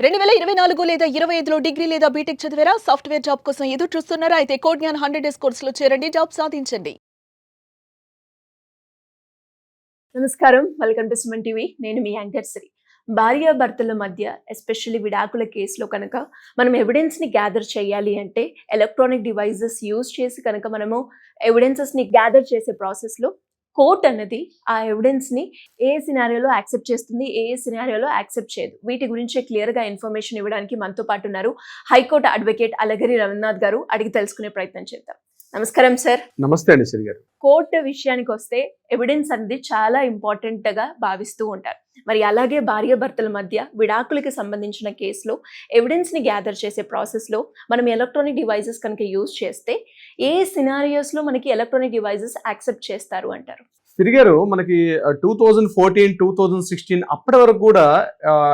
2024 లేదా 25లో డిగ్రీ లేదా బీటెక్ చదివారా? సాఫ్ట్‌వేర్ జాబ్ కోసం ఎదురు చూస్తున్నారా? అయితే కోడ్ జ్ఞాన్ 100 డేస్ కోర్సులో చేరండి, జాబ్ సాధించండి. నమస్కారం, వెల్కమ్ టు సుమన్ టీవీ. నేను మీ యాంకర్ శ్రీ. భార్యాభర్తల మధ్య ఎస్పెషల్లీ విడాకుల కేసులో కనుక మనం ఎవిడెన్స్ని గ్యాదర్ చేయాలి అంటే ఎలక్ట్రానిక్ డివైజెస్ యూజ్ చేసి కనుక మనము ఎవిడెన్సెస్ని గ్యాదర్ చేసే ప్రాసెస్లో కోర్ట్ అన్నది ఆ ఎవిడెన్స్ని ఏ సినారియోలో యాక్సెప్ట్ చేస్తుంది, ఏ సినారియోలో యాక్సెప్ట్ చేయదు, వీటి గురించి క్లియర్గా ఇన్ఫర్మేషన్ ఇవ్వడానికి మనతో పాటు ఉన్నారు హైకోర్టు అడ్వకేట్ అలగిరి రవీంద్రనాథ్ గారు. అడిగి తెలుసుకునే ప్రయత్నం చేద్దాం. నమస్కారం సార్. నమస్తే అండి శ్రీ గారు. కోర్టు విషయానికి వస్తే ఎవిడెన్స్ అనేది చాలా ఇంపార్టెంట్ గా భావిస్తూ ఉంటారు. మరి అలాగే భార్యాభర్తల మధ్య విడాకులకి సంబంధించిన కేసులో ఎవిడెన్స్ ని గ్యాదర్ చేసే ప్రాసెస్ లో మనం ఎలక్ట్రానిక్ డివైజెస్ కనుక యూజ్ చేస్తే ఏ సినారియోస్ లో మనకి ఎలక్ట్రానిక్ డివైజెస్ యాక్సెప్ట్ చేస్తారు అంటారు? శ్రీ గారు, మనకి 2014, 2016 అప్పటి వరకు కూడా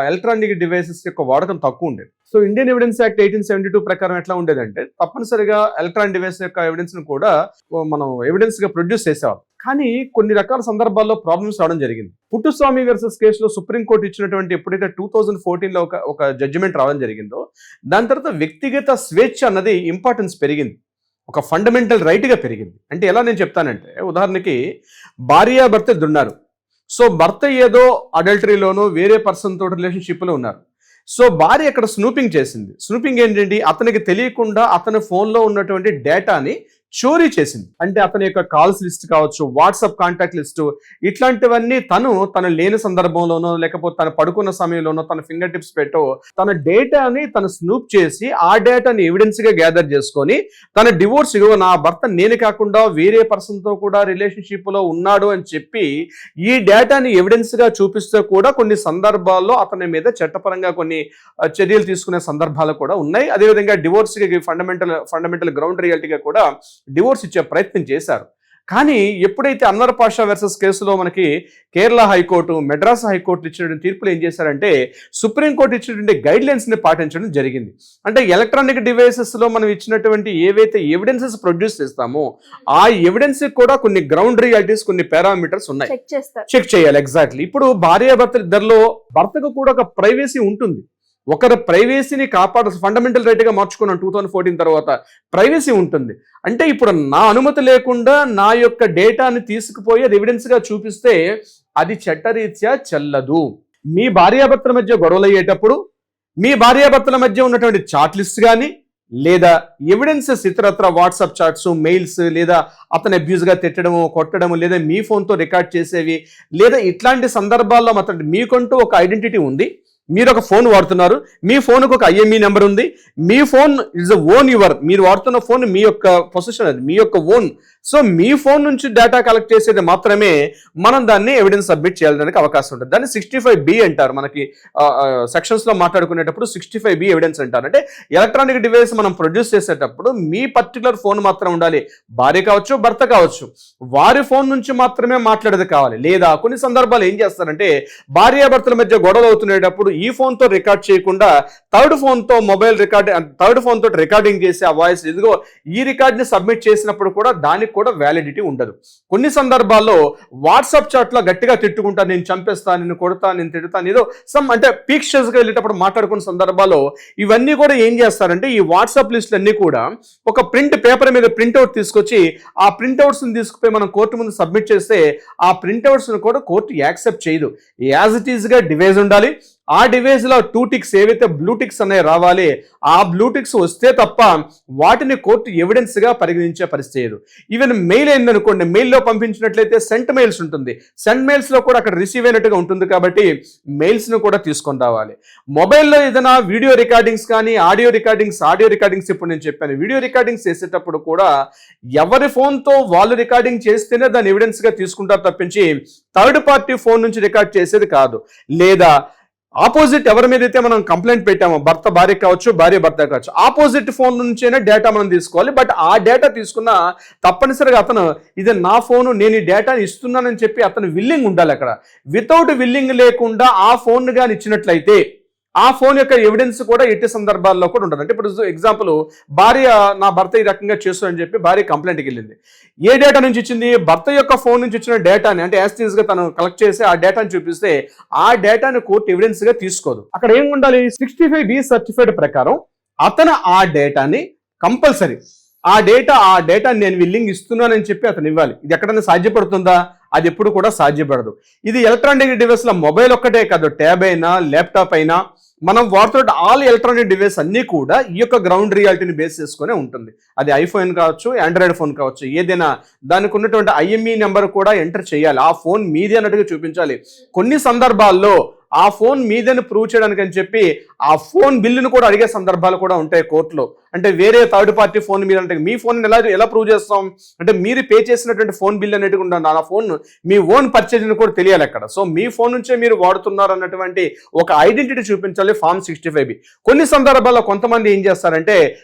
ఎలక్ట్రానిక్ డివైసెస్ యొక్క వాడకం తక్కువ ఉండేది. సో ఇండియన్ ఎవిడెన్స్ యాక్ట్ 1872 ప్రకారం ఎట్లా ఉండేదంటే తప్పనిసరిగా ఎలక్ట్రానిక్ డివైస్ యొక్క ఎవిడెన్స్ ను కూడా మనం ఎవిడెన్స్ గా ప్రొడ్యూస్ చేసేవాళ్ళం. కానీ కొన్ని రకాల సందర్భాల్లో ప్రాబ్లమ్స్ రావడం జరిగింది. పుట్టుస్వామి వర్సెస్ కేసులో సుప్రీంకోర్టు ఇచ్చినటువంటి ఎప్పుడైతే 2014లో ఒక జడ్జిమెంట్ రావడం జరిగిందో దాని తర్వాత వ్యక్తిగత స్వేచ్ఛ అన్నది ఇంపార్టెన్స్ పెరిగింది, ఒక ఫండమెంటల్ రైట్గా పెరిగింది. అంటే ఎలా నేను చెప్తానంటే, ఉదాహరణకి భార్యాభర్త ఇద్దరు ఉన్నారు. సో భర్త ఏదో అడల్టరీలోనో వేరే పర్సన్ తోటి రిలేషన్షిప్లో ఉన్నారు. సో భార్య అక్కడ స్నూపింగ్ చేసింది. స్నూపింగ్ ఏంటంటే అతనికి తెలియకుండా అతని ఫోన్లో ఉన్నటువంటి డేటాని చోరీ చేసింది. అంటే అతని యొక్క కాల్స్ లిస్ట్ కావచ్చు, వాట్సాప్ కాంటాక్ట్ లిస్ట్, ఇట్లాంటివన్నీ తను లేని సందర్భంలోనో లేకపోతే తను పడుకున్న సమయంలోనో తన ఫింగర్ టిప్స్ పెట్టో తన డేటాని తను స్నూప్ చేసి ఆ డేటాని ఎవిడెన్స్ గా గ్యాదర్ చేసుకొని తన డివోర్స్ నా భర్త నేను కాకుండా వేరే పర్సన్ తో కూడా రిలేషన్షిప్ లో ఉన్నాడు అని చెప్పి ఈ డేటాని ఎవిడెన్స్ గా చూపిస్తే కూడా కొన్ని సందర్భాల్లో అతని మీద చట్టపరంగా కొన్ని చర్యలు తీసుకునే సందర్భాలు కూడా ఉన్నాయి. అదేవిధంగా డివోర్స్ కి ఫండమెంటల్ గ్రౌండ్ రియాలిటీగా కూడా డివోర్స్ ఇచ్చే ప్రయత్నం చేశారు. కానీ ఎప్పుడైతే అన్వర్ పాషా వర్సెస్ కేసులో మనకి కేరళ హైకోర్టు, మెడ్రాస్ హైకోర్టు ఇచ్చినటువంటి తీర్పులు ఏం చేశారంటే సుప్రీంకోర్టు ఇచ్చినటువంటి గైడ్ లైన్స్ ని పాటించడం జరిగింది. అంటే ఎలక్ట్రానిక్ డివైసెస్ లో మనం ఇచ్చినటువంటి ఏవైతే ఎవిడెన్సెస్ ప్రొడ్యూస్ చేస్తామో ఆ ఎవిడెన్స్ కూడా కొన్ని గ్రౌండ్ రియాలిటీస్, కొన్ని పారామీటర్స్ ఉన్నాయి, చెక్ చేయాలి. ఎగ్జాక్ట్లీ. ఇప్పుడు భార్యాభర్తలు ఇద్దరిలో భర్తకు కూడా ఒక ప్రైవసీ ఉంటుంది. ఒకరి ప్రైవసీని ఫండమెంటల్ రైట్గా మార్చుకున్నాం 2014 తర్వాత. ప్రైవసీ ఉంటుంది. అంటే ఇప్పుడు నా అనుమతి లేకుండా నా యొక్క డేటాని తీసుకుపోయి అది ఎవిడెన్స్గా చూపిస్తే అది చట్టరీత్యా చెల్లదు. మీ భార్యాభర్తల మధ్య గొడవలు అయ్యేటప్పుడు మీ భార్యాభర్తల మధ్య ఉన్నటువంటి చాట్ లిస్ట్ కానీ లేదా ఎవిడెన్సెస్ ఇతరత్ర వాట్సాప్ చాట్స్, మెయిల్స్, లేదా అతను అబ్యూజ్గా తిట్టడము, కొట్టడము, లేదా మీ ఫోన్తో రికార్డ్ చేసేవి, లేదా ఇట్లాంటి సందర్భాల్లో మాత్రం మీకంటూ ఒక ఐడెంటిటీ ఉంది. మీరు ఒక ఫోన్ వాడుతున్నారు, మీ ఫోన్కు ఒక IME నెంబర్ ఉంది, మీ ఫోన్ ఇస్ ఓన్ యువర్, మీరు వాడుతున్న ఫోన్ మీ యొక్క పొజిషన్, అది మీ యొక్క ఓన్. సో మీ ఫోన్ నుంచి డేటా కలెక్ట్ చేసేది మాత్రమే మనం దాన్ని ఎవిడెన్స్ సబ్మిట్ చేయాలడానికి అవకాశం ఉంటుంది. దాన్ని 65B అంటారు. మనకి సెక్షన్స్లో మాట్లాడుకునేటప్పుడు 65B ఎవిడెన్స్ అంటారు. అంటే ఎలక్ట్రానిక్ డివైస్ మనం ప్రొడ్యూస్ చేసేటప్పుడు మీ పర్టికులర్ ఫోన్ మాత్రం ఉండాలి. భార్య కావచ్చు, భర్త కావచ్చు, వారి ఫోన్ నుంచి మాత్రమే మాట్లాడేది కావాలి. లేదా కొన్ని సందర్భాలు ఏం చేస్తారంటే భార్యాభర్తల మధ్య గొడవలు అవుతునేటప్పుడు ఈ ఫోన్తో రికార్డ్ చేయకుండా థర్డ్ ఫోన్తో రికార్డింగ్ చేసి ఆ వాయిస్ ఇదిగో ఈ రికార్డ్ని సబ్మిట్ చేసినప్పుడు కూడా దానికి కూడా వ్యాలిడిటీ ఉండదు. కొన్ని సందర్భాల్లో వాట్సాప్ చాట్లో గట్టిగా తిట్టుకుంటా, నేను చంపేస్తాను, నేను కొడతాను, నేను తిడతాను, ఏదో అంటే పీక్ స్టేజ్గా వెళ్ళేటప్పుడు మాట్లాడుకున్న సందర్భాల్లో ఇవన్నీ కూడా ఏం చేస్తారంటే ఈ వాట్సాప్ లిస్టులు అన్నీ కూడా ఒక పేపర్ మీద ప్రింట్అవుట్ తీసుకొచ్చి ఆ ప్రింట్అవుట్స్ని తీసుకుపోయి మనం కోర్టు ముందు సబ్మిట్ చేస్తే ఆ ప్రింట్అవుట్స్ని కూడా కోర్టు యాక్సెప్ట్ చేయదు. యాజ్ ఇట్ ఈస్గా డివైస్ ఉండాలి. ఆ డివైస్లో 2 టిక్స్ ఏవైతే బ్లూ టిక్స్ అనేవి రావాలి. ఆ బ్లూ టిక్స్ వస్తే తప్ప వాటిని కోర్టు ఎవిడెన్స్గా పరిగణించే పరిస్థితి లేదు. ఈవెన్ మెయిల్ అయిందనుకోండి, మెయిల్లో పంపించినట్లయితే సెంట్ మెయిల్స్ ఉంటుంది, సెంట్ మెయిల్స్లో కూడా అక్కడ రిసీవ్ అయినట్టుగా ఉంటుంది కాబట్టి మెయిల్స్ను కూడా తీసుకొని రావాలి. మొబైల్లో ఏదైనా వీడియో రికార్డింగ్స్ కానీ ఆడియో రికార్డింగ్స్ ఇప్పుడు నేను చెప్పాను, వీడియో రికార్డింగ్స్ చేసేటప్పుడు కూడా ఎవరి ఫోన్తో వాళ్ళు రికార్డింగ్ చేస్తేనే దాన్ని ఎవిడెన్స్గా తీసుకుంటారు తప్పించి థర్డ్ పార్టీ ఫోన్ నుంచి రికార్డ్ చేసేది కాదు. లేదా ఆపోజిట్ ఎవరి మీద అయితే మనం కంప్లైంట్ పెట్టామో, భర్త భార్య కావచ్చు, భార్య భర్త కావచ్చు, ఆపోజిట్ ఫోన్ నుంచైనా డేటా మనం తీసుకోవాలి. బట్ ఆ డేటా తీసుకున్న తప్పనిసరిగా అతను ఇది నా ఫోను, నేను ఈ డేటాని ఇస్తున్నానని చెప్పి అతను విల్లింగ్ ఉండాలి. అక్కడ వితౌట్ విల్లింగ్ లేకుండా ఆ ఫోన్ కానీ ఇచ్చినట్లయితే ఆ ఫోన్ యొక్క ఎవిడెన్స్ కూడా ఎట్టి సందర్భాల్లో కూడా ఉంటుంది. అంటే ఇప్పుడు ఎగ్జాంపుల్, భార్య నా భర్త ఈ రకంగా చేస్తూ అని చెప్పి భార్య కంప్లైంట్కి వెళ్ళింది. ఏ డేటా నుంచి ఇచ్చింది? భర్త యొక్క ఫోన్ నుంచి ఇచ్చిన డేటాని, అంటే యాజ్ గా తను కలెక్ట్ చేసి ఆ డేటాని చూపిస్తే ఆ డేటాని కోర్టు ఎవిడెన్స్ గా తీసుకోదు. అక్కడ ఏం ఉండాలి? 65B సర్టిఫైడ్ ప్రకారం అతను ఆ డేటాని కంపల్సరీ ఆ డేటా నేను విల్లింగ్ ఇస్తున్నానని చెప్పి అతను ఇవ్వాలి. ఇది ఎక్కడైనా సాధ్యపడుతుందా? అది ఎప్పుడు కూడా సాధ్యపడదు. ఇది ఎలక్ట్రానిక్ డివైస్ లో మొబైల్ ఒక్కటే కాదు, ట్యాబ్ అయినా ల్యాప్టాప్ అయినా మనం వాడుతున్న ఆల్ ఎలక్ట్రానిక్ డివైస్ అన్ని కూడా ఈ యొక్క గ్రౌండ్ రియాలిటీని బేస్ చేసుకునే ఉంటుంది. అది ఐఫోన్ కావచ్చు, ఆండ్రాయిడ్ ఫోన్ కావచ్చు, ఏదైనా దానికి ఉన్నటువంటి IMEI నెంబర్ కూడా ఎంటర్ చేయాలి. ఆ ఫోన్ మీదే అన్నట్టుగా చూపించాలి. కొన్ని సందర్భాల్లో ఆ ఫోన్ మీదని ప్రూవ్ చేయడానికి అని చెప్పి ఆ ఫోన్ బిల్లును కూడా అడిగే సందర్భాలు కూడా ఉంటాయి కోర్టులో. అంటే వేరే థర్డ్ పార్టీ ఫోన్ మీద, అంటే మీ ఫోన్ ఎలా ప్రూవ్ చేస్తాం అంటే మీరు పే చేసినటువంటి ఫోన్ బిల్ అనేది ఉండాలి. ఆ ఫోన్ మీ ఓన్ పర్చేజ్ కూడా తెలియాలి అక్కడ. సో మీ ఫోన్ నుంచే మీరు వాడుతున్నారు అన్నటువంటి ఒక ఐడెంటిటీ చూపించాలి ఫామ్ 65B. కొన్ని సందర్భాల్లో కొంతమంది ఏం చేస్తారంటే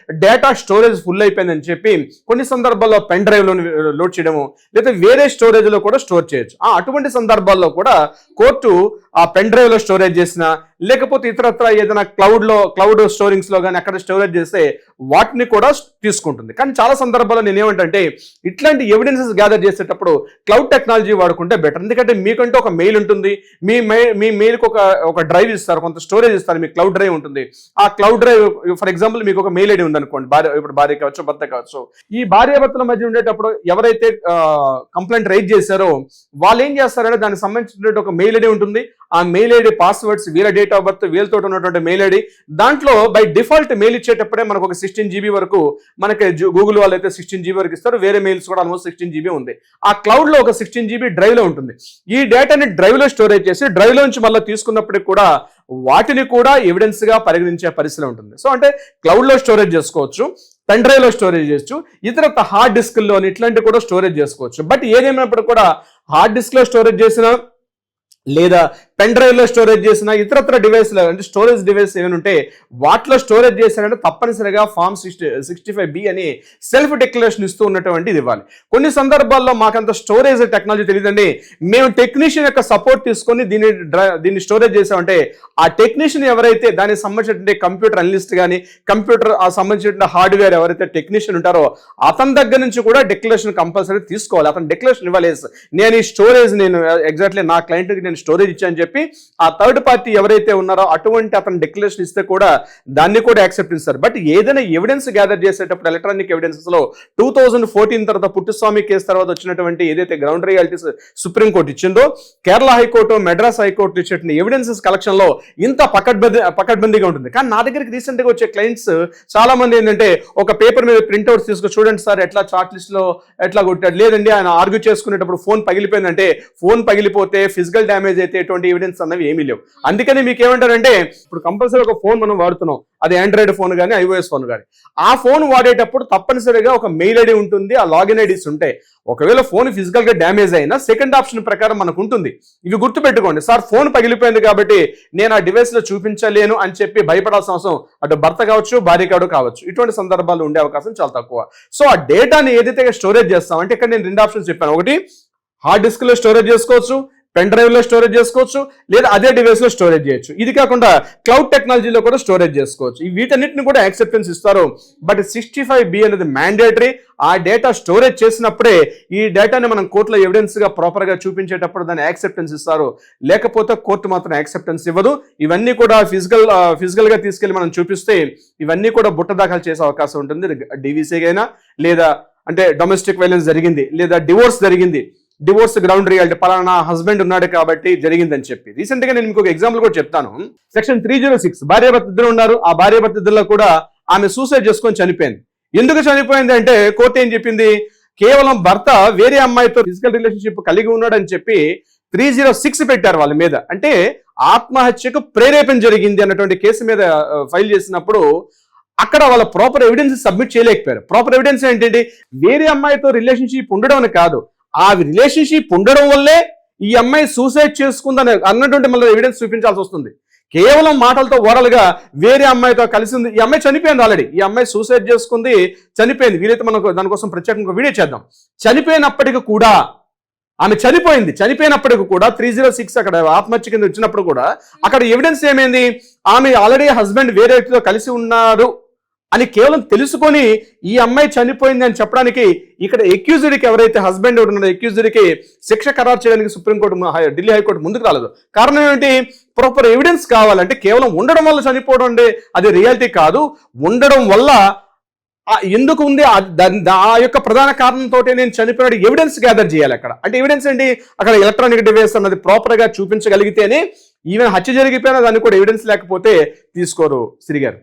డేటా స్టోరేజ్ ఫుల్ అయిపోయిందని చెప్పి కొన్ని సందర్భాల్లో పెన్ డ్రైవ్ లో లోడ్ చేయడము, లేదా వేరే స్టోరేజ్ లో కూడా స్టోర్ చేయొచ్చు. అటువంటి సందర్భాల్లో కూడా కోర్టు ఆ పెన్ డ్రైవ్ లో స్టోరేజ్ చేసిన, లేకపోతే ఇతరత్ర ఏదైనా క్లౌడ్ స్టోరింగ్స్ లో కానీ అక్కడ స్టోరేజ్ చేస్తే వాటిని కూడా తీసుకుంటుంది. కానీ చాలా సందర్భాల్లో నేనేమంటే ఇట్లాంటి ఎవిడెన్సెస్ గ్యాదర్ చేసేటప్పుడు క్లౌడ్ టెక్నాలజీ వాడుకుంటే బెటర్. ఎందుకంటే మీకంటూ ఒక మెయిల్ ఉంటుంది, మీ మెయిల్కి ఒక డ్రైవ్ ఇస్తారు, కొంత స్టోరేజ్ ఇస్తారు, మీకు క్లౌడ్ డ్రైవ్ ఉంటుంది. ఆ క్లౌడ్ డ్రైవ్ ఫర్ ఎగ్జాంపుల్ మీకు ఒక మెయిల్ ఐడి ఉందనుకోండి, ఇప్పుడు భార్య కావచ్చు, భర్త కావచ్చు. ఈ భార్యాభర్తల మధ్య ఉండేటప్పుడు ఎవరైతే కంప్లైంట్ రైజ్ చేశారో వాళ్ళు ఏం చేస్తారంటే దానికి సంబంధించినటువంటి ఒక మెయిల్ ఐడి ఉంటుంది. ఆ మెయిల్ ఐడి పాస్వర్డ్స్, వీళ్ళ డేట్ ఆఫ్ బర్త్, వీళ్ళతో ఉన్నటువంటి మెయిల్ ఐడి, దాంట్లో బై డిఫాల్ట్ మెయిల్ ఇచ్చేటప్పుడే మనకు ఒక 16 GB వరకు, మనకి గూగుల్ వాళ్ళు అయితే 16 GB వరకు ఇస్తారు, వేరే మెయిల్స్ కూడా ఆల్మోస్ట్ 16 GB ఉంది. ఆ క్లౌడ్ లో ఒక 16 GB డ్రైవ్ లో ఉంటుంది. ఈ డేటాని డ్రైవ్ లో స్టోరేజ్ చేసి డ్రైవ్ లో నుంచి మళ్ళీ తీసుకున్నప్పటికి కూడా వాటిని కూడా ఎవిడెన్స్ గా పరిగణించే పరిస్థితి ఉంటుంది. సో అంటే క్లౌడ్ లో స్టోరేజ్ చేసుకోవచ్చు, పెన్ డ్రైవ్ లో స్టోరేజ్ చేయొచ్చు, ఇతర హార్డ్ డిస్క్ లో ఇట్లాంటివి కూడా స్టోరేజ్ చేసుకోవచ్చు. బట్ ఏదేమైనప్పుడు కూడా హార్డ్ డిస్క్ లో స్టోరేజ్ చేసిన లేదా పెన్ డ్రైవ్ లో స్టోరేజ్ చేసిన ఇతరత్ర డివైస్లో, అంటే స్టోరేజ్ డివైస్ ఏమైనా ఉంటే వాటిలో స్టోరేజ్ చేశారంటే తప్పనిసరిగా ఫామ్ 65B అని సెల్ఫ్ డిక్లరేషన్ ఇస్తూ ఉన్నటువంటిది ఇవ్వాలి. కొన్ని సందర్భాల్లో మాకంత స్టోరేజ్ టెక్నాలజీ తెలియదండి, మేము టెక్నీషియన్ యొక్క సపోర్ట్ తీసుకొని దీన్ని స్టోరేజ్ చేసామంటే ఆ టెక్నీషియన్ ఎవరైతే దానికి సంబంధించిన కంప్యూటర్ అనలిస్ట్ కానీ కంప్యూటర్ ఆ సంబంధించిన హార్డ్వేర్ ఎవరైతే టెక్నీషియన్ ఉంటారో అతని దగ్గర నుంచి కూడా డిక్లరేషన్ కంపల్సరీ తీసుకోవాలి. అతను డిక్లరేషన్ ఇవ్వాలి, నేను ఈ స్టోరేజ్ ఎగ్జాక్ట్లీ నా క్లయింట్కి నేను స్టోరేజ్ ఇచ్చాను చెప్పి ఆ థర్డ్ పార్టీ ఎవరైతే ఉన్నారో అటువంటి అతను డిక్లరేషన్ ఇస్తే కూడా దాన్ని కూడా యాక్సెప్ట్ ఇస్తారు. బట్ ఏదైనా ఎవిడెన్స్ గ్యాదర్ చేసేటప్పుడు ఎలక్ట్రానిక్ ఎవిడెన్సెస్ లో 2014 తర్వాత పుట్టుస్వామి కేసు తర్వాత వచ్చినటువంటి ఏదైతే గ్రౌండ్ రియాలిటీస్ సుప్రీంకోర్టు ఇచ్చిందో, కేరళ హైకోర్టు, మెడ్రాస్ హైకోర్టు ఇచ్చిన ఎవిడెన్సెస్ కలెక్షన్ లో ఇంత పకడ్బందీగా ఉంటుంది. కానీ నా దగ్గరికి రీసెంట్ గా వచ్చే క్లయింట్స్ చాలా మంది ఏంటంటే ఒక పేపర్ మీద ప్రింట్అవుట్స్ తీసుకొని చూడండి సార్ ఎట్లా చార్ట్ లిస్ట్ లో ఎట్లా కొట్టాడు, లేదండి ఆయన ఆర్గ్యూ చేసుకునేటప్పుడు ఫోన్ పగిలిపోయిందంటే, ఫోన్ పగిలిపోతే ఫిజికల్ డ్యామేజ్ అయితే ఎటువంటి ఎవిడెన్స్ అన్నవి ఏమీ లేవు. అందుకని మీకు ఏమంటారంటే ఇప్పుడు కంపల్సరీ ఒక ఫోన్ మనం వాడుతున్నాం, అది ఆండ్రాయిడ్ ఫోన్ కానీ iOS ఫోన్ కానీ, ఆ ఫోన్ వాడేటప్పుడు తప్పనిసరిగా ఒక మెయిల్ ఐడి ఉంటుంది, ఆ లాగిన్ ఐడీస్ ఉంటాయి. ఒకవేళ ఫోన్ ఫిజికల్ గా డ్యామేజ్ అయినా సెకండ్ ఆప్షన్ ప్రకారం మనకు ఉంటుంది. ఇవి గుర్తుపెట్టుకోండి. సార్ ఫోన్ పగిలిపోయింది కాబట్టి నేను ఆ డివైస్ లో చూపించలేను అని చెప్పి భయపడాల్సిన అవసరం అటు భర్త కావచ్చు, భార్య కావచ్చు, ఇటువంటి సందర్భాలు ఉండే అవకాశం చాలా తక్కువ. సో ఆ డేటాని ఏదైతే స్టోరేజ్ చేస్తాం అంటే ఇక్కడ నేను 2 ఆప్షన్స్ చెప్పాను. ఒకటి హార్డ్ డిస్క్ లో స్టోరేజ్ చేసుకోవచ్చు, పెన్ డ్రైవ్ లో స్టోరేజ్ చేసుకోవచ్చు, లేదా అదే డివైస్ లో స్టోరేజ్ చేయొచ్చు. ఇది కాకుండా క్లౌడ్ టెక్నాలజీలో కూడా స్టోరేజ్ చేసుకోవచ్చు. ఈ వీటన్నిటిని కూడా యాక్సెప్టెన్స్ ఇస్తారు. బట్ 65B అనేది మ్యాండేటరీ. ఆ డేటా స్టోరేజ్ చేసినప్పుడే ఈ డేటాని మనం కోర్టులో ఎవిడెన్స్ గా ప్రాపర్ గా చూపించేటప్పుడు దాన్ని యాక్సెప్టెన్స్ ఇస్తారు, లేకపోతే కోర్టు మాత్రం యాక్సెప్టెన్స్ ఇవ్వదు. ఇవన్నీ కూడా ఫిజికల్ గా తీసుకెళ్లి మనం చూపిస్తే ఇవన్నీ కూడా బుట్ట దాఖలు చేసే అవకాశం ఉంటుంది. DVC అయినా, లేదా అంటే డొమెస్టిక్ వైలెన్స్ జరిగింది, లేదా డివోర్స్ గ్రౌండ్ రియాలిటీ పలానా హస్బెండ్ ఉన్నాడు కాబట్టి జరిగిందని చెప్పి. రీసెంట్ గా నేను మీకు ఒక ఎగ్జాంపుల్ కూడా చెప్తాను. సెక్షన్ 306 భార్యాభర్త ఇద్దరు ఉన్నారు. ఆ భార్యాభర్త ఇద్దరులో కూడా ఆమె సూసైడ్ చేసుకొని చనిపోయింది. ఎందుకు చనిపోయింది అంటే కోర్టు ఏం చెప్పింది, కేవలం భర్త వేరే అమ్మాయితో ఫిజికల్ రిలేషన్షిప్ కలిగి ఉన్నాడని చెప్పి 306 పెట్టారు వాళ్ళ మీద. అంటే ఆత్మహత్యకు ప్రేరేపణ జరిగింది అన్నటువంటి కేసు మీద ఫైల్ చేసినప్పుడు అక్కడ వాళ్ళ ప్రాపర్ ఎవిడెన్స్ సబ్మిట్ చేయలేకపోయారు. ప్రాపర్ ఎవిడెన్స్ ఏంటంటే వేరే అమ్మాయితో రిలేషన్షిప్ ఉండడం అని కాదు, ఆ రిలేషన్షిప్ ఉండడం వల్లే ఈ అమ్మాయి సూసైడ్ చేసుకుందని అన్నటువంటి మళ్ళీ ఎవిడెన్స్ చూపించాల్సి వస్తుంది. కేవలం మాటలతో ఓరల్ గా వేరే అమ్మాయితో కలిసింది, ఈ అమ్మాయి చనిపోయింది ఆల్రెడీ, ఈ అమ్మాయి సూసైడ్ చేసుకుంది చనిపోయింది. వీలైతే మనకు దానికోసం ప్రత్యేకంగా వీడియో చేద్దాం. చనిపోయినప్పటికీ కూడా ఆమె చనిపోయినప్పటికి కూడా 306 అక్కడ ఆత్మహత్య కింద వచ్చినప్పుడు కూడా అక్కడ ఎవిడెన్స్ ఏమైంది, ఆమె ఆల్రెడీ హస్బెండ్ వేరే వ్యక్తితో కలిసి ఉన్నారు అని కేవలం తెలుసుకొని ఈ అమ్మాయి చనిపోయింది అని చెప్పడానికి ఇక్కడ ఎక్యూజ్డ్కి ఎవరైతే హస్బెండ్ ఉన్నారో ఎక్యూజ్డ్కి శిక్ష ఖరారు చేయడానికి సుప్రీంకోర్టు ఢిల్లీ హైకోర్టు ముందుకు రాలేదు. కారణం ఏంటి, ప్రాపర్ ఎవిడెన్స్ కావాలంటే కేవలం ఉండడం వల్ల చనిపోవడం అంటే అది రియాలిటీ కాదు. ఉండడం వల్ల ఎందుకు ఉంది ఆ యొక్క ప్రధాన కారణంతో నేను చనిపోయిన ఎవిడెన్స్ గ్యాదర్ చేయాలి. అక్కడ అంటే ఎవిడెన్స్ ఏంటి, అక్కడ ఎలక్ట్రానిక్ డివైస్ అన్నది ప్రాపర్ గా చూపించగలిగితేనే, ఈవెన్ హత్య జరిగిపోయినా దాన్ని కూడా ఎవిడెన్స్ లేకపోతే తీసుకోరు. శ్రీ గారు,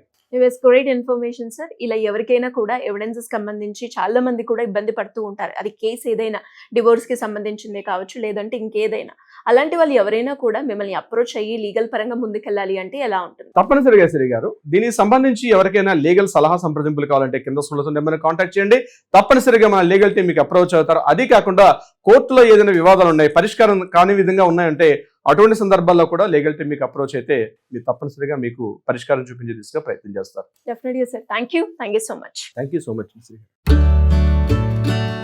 గ్రేట్ ఇన్ఫర్మేషన్ సార్. ఇలా ఎవరికైనా కూడా ఎవిడెన్సెస్ సంబంధించి చాలా మంది కూడా ఇబ్బంది పడుతూ ఉంటారు. అది కేసు ఏదైనా, డివోర్స్ కి సంబంధించిందే కావచ్చు, లేదంటే ఇంకేదైనా. అలాంటి వాళ్ళు ఎవరైనా కూడా మిమ్మల్ని అప్రోచ్ అయ్యి లీగల్ పరంగా ముందుకెళ్ళాలి అంటే ఎలా ఉంటుంది? తప్పనిసరిగా శ్రీ గారు, దీనికి సంబంధించి ఎవరికైనా లీగల్ సలహా సంప్రదింపులు కావాలంటే కింద నెంబర్ని కాంటాక్ట్ చేయండి. తప్పనిసరిగా మన లీగల్ టీం మీకు అప్రోచ్ అవుతారు. అది కాకుండా కోర్టులో ఏదైనా వివాదాలు ఉన్నాయి, పరిష్కారం కాని విధంగా ఉన్నాయంటే అటువంటి సందర్భాల్లో కూడా లీగల్ టీం మీకు అప్రోచ్ అయితే మీరు తప్పనిసరిగా మీకు పరిష్కారం చూపించే దిశగా ప్రయత్నం చేస్తారు. డెఫినెట్గా sir. Thank you so much. Thank you so much Sri గారు.